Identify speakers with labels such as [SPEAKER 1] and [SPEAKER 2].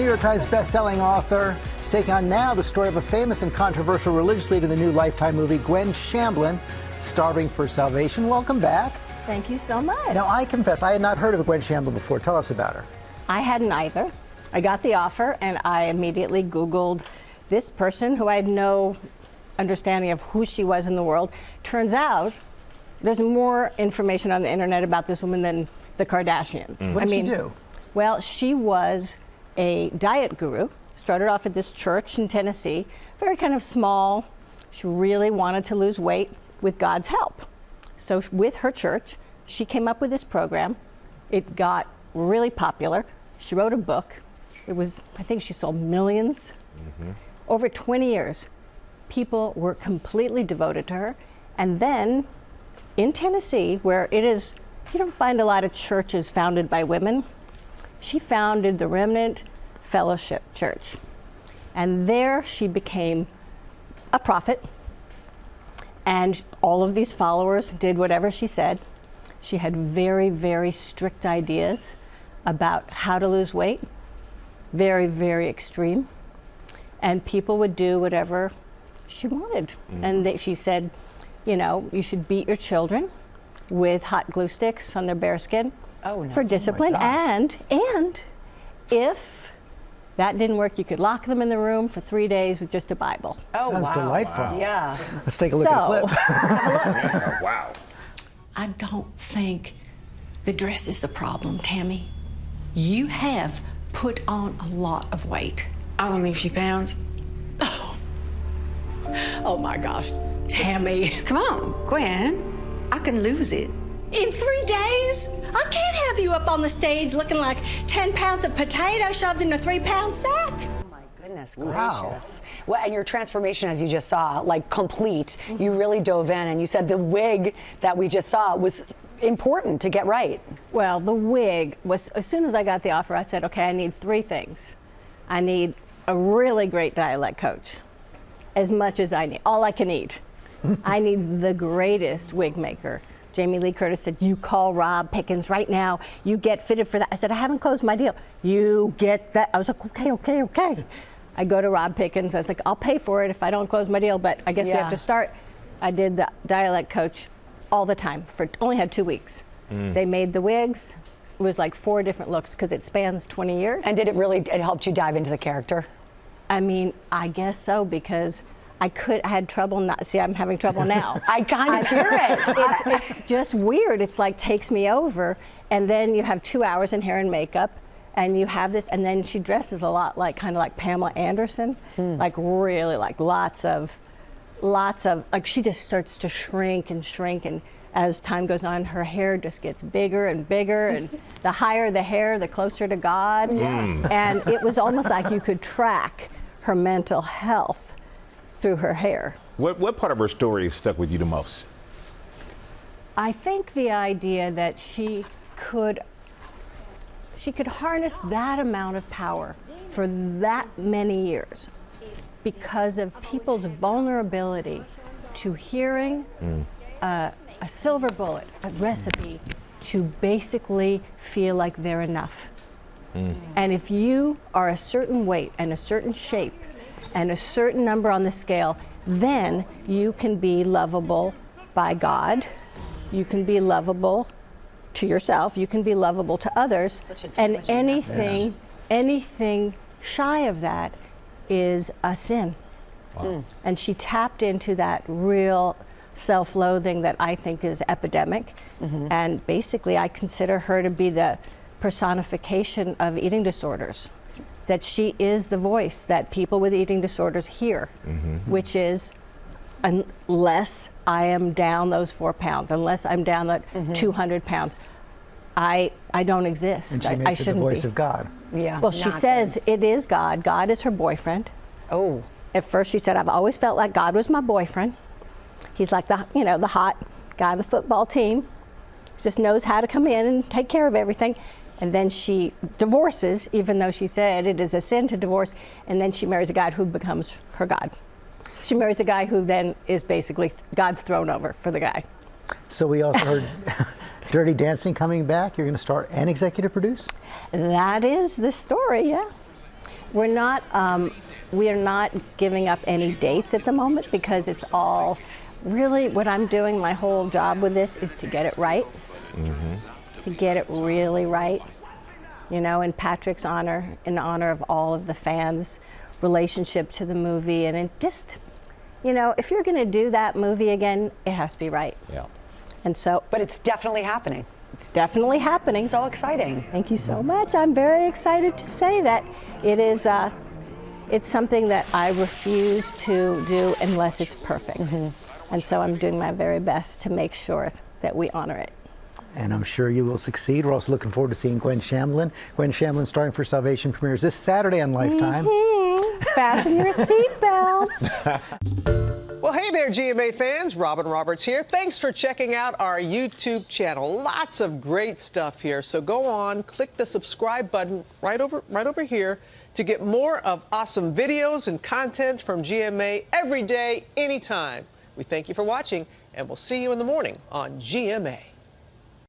[SPEAKER 1] New York Times best-selling author is taking on now the story of a famous and controversial religious leader in the new Lifetime movie, Gwen Shamblin, Starving for Salvation. Welcome back.
[SPEAKER 2] Thank you so much.
[SPEAKER 1] Now, I confess, I had not heard of Gwen Shamblin before. Tell us about her.
[SPEAKER 2] I hadn't either. I got the offer, and I immediately Googled this person who I had no understanding of who she was in the world. Turns out there's more information on the internet about this woman than the Kardashians.
[SPEAKER 1] What did she do?
[SPEAKER 2] Well, she was a diet guru, started off at this church in Tennessee, very kind of small. She really wanted to lose weight with God's help. So with her church, she came up with this program. It got really popular. She wrote a book. It was, I think she sold millions. Over 20 years, people were completely devoted to her. And then in Tennessee, where it is, you don't find a lot of churches founded by women, she founded the Remnant Fellowship Church. And there she became a prophet. And all of these followers did whatever she said. She had very, very strict ideas about how to lose weight, very, very extreme. And people would do whatever she wanted. And she said, you know, you should beat your children with hot glue sticks on their bare skin for discipline. And if that didn't work, you could lock them in the room for 3 days with just a Bible.
[SPEAKER 1] Oh, sounds delightful.
[SPEAKER 3] Wow.
[SPEAKER 2] Yeah.
[SPEAKER 1] Let's take a look at a clip.
[SPEAKER 3] Yeah, wow.
[SPEAKER 4] I don't think the dress is the problem, Tammy. You have put on a lot of weight.
[SPEAKER 5] Only a few pounds.
[SPEAKER 4] Oh my gosh, Tammy.
[SPEAKER 5] Come on, Gwen. I can lose it.
[SPEAKER 4] In 3 days? I can't have you up on the stage looking like 10 pounds of potato shoved in a 3-pound sack.
[SPEAKER 6] Goodness gracious. Well, and your transformation, as you just saw, like complete. You really dove in, and you said the wig that we just saw was important to get right.
[SPEAKER 2] Well, the wig was, as soon as I got the offer, I said, okay, I need 3 things. I need a really great dialect coach, as much as I need, all I can eat. I need the greatest wig maker. Jamie Lee Curtis said, you call Rob Pickens right now. You get fitted for that. I said, I haven't closed my deal. You get that. I was like, okay. I go to Rob Pickens. I was like, I'll pay for it if I don't close my deal, but I guess we have to start. I did the dialect coach all the time. Only had 2 weeks. They made the wigs. It was like 4 different looks because it spans 20 years.
[SPEAKER 6] And did it really, it helped you dive into the character?
[SPEAKER 2] I mean, I guess so, because I had trouble not, see, I'm having trouble now.
[SPEAKER 6] I kind of hear it.
[SPEAKER 2] It's just weird. It's like takes me over. And then you have 2 hours in hair and makeup, and you have this, and then she dresses a lot like, kind of like Pamela Anderson, like really like lots of, like she just starts to shrink, and as time goes on, her hair just gets bigger and bigger, and the higher the hair, the closer to God. And it was almost like you could track her mental health through her hair.
[SPEAKER 3] What part of her story stuck with you the most?
[SPEAKER 2] I think the idea that she could harness that amount of power for that many years because of people's vulnerability to hearing a silver bullet, a recipe to basically feel like they're enough. And if you are a certain weight and a certain shape and a certain number on the scale, then you can be lovable by God. You can be lovable to yourself. You can be lovable to others. And anything shy of that is a sin. And she tapped into that real self-loathing that I think is epidemic. And basically, I consider her to be the personification of eating disorders. That she is the voice that people with eating disorders hear, which is, unless I am down those 4 pounds, unless I'm down that 200 pounds, I don't exist.
[SPEAKER 1] And she
[SPEAKER 2] I
[SPEAKER 1] makes it the
[SPEAKER 2] shouldn't
[SPEAKER 1] voice
[SPEAKER 2] be.
[SPEAKER 1] of God.
[SPEAKER 6] Yeah.
[SPEAKER 2] Well, she says it is God. God is her boyfriend.
[SPEAKER 6] Oh.
[SPEAKER 2] At first she said, I've always felt like God was my boyfriend. He's like the, you know, the hot guy on the football team. He just knows how to come in and take care of everything. And then she divorces, even though she said it is a sin to divorce, and then she marries a guy who becomes her God. She marries a guy who then is basically God's throne over for the guy.
[SPEAKER 1] So we also heard Dirty Dancing coming back. You're going to start and executive produce?
[SPEAKER 2] That is the story, yeah. We're not, we are not giving up any dates at the moment because it's all really what I'm doing. My whole job with this is to get it right, to get it really right, you know, in Patrick's honor, in honor of all of the fans' relationship to the movie. And it just, you know, if you're going to do that movie again, it has to be right.
[SPEAKER 3] Yeah.
[SPEAKER 2] And so,
[SPEAKER 6] But it's definitely happening.
[SPEAKER 2] it's definitely happening.
[SPEAKER 6] So exciting.
[SPEAKER 2] Thank you so much. I'm very excited to say that it is. It's something that I refuse to do unless it's perfect. And so I'm doing my very best to make sure that we honor it.
[SPEAKER 1] And I'm sure you will succeed. We're also looking forward to seeing Gwen Shamblin. Gwen Shamblin, Starving for Salvation, premieres this Saturday on Lifetime.
[SPEAKER 2] Fasten your seatbelts.
[SPEAKER 7] Well, hey there, GMA fans. Robin Roberts here. Thanks for checking out our YouTube channel. Lots of great stuff here. So go on, click the subscribe button right over here to get more of awesome videos and content from GMA every day, anytime. We thank you for watching, and we'll see you in the morning on GMA.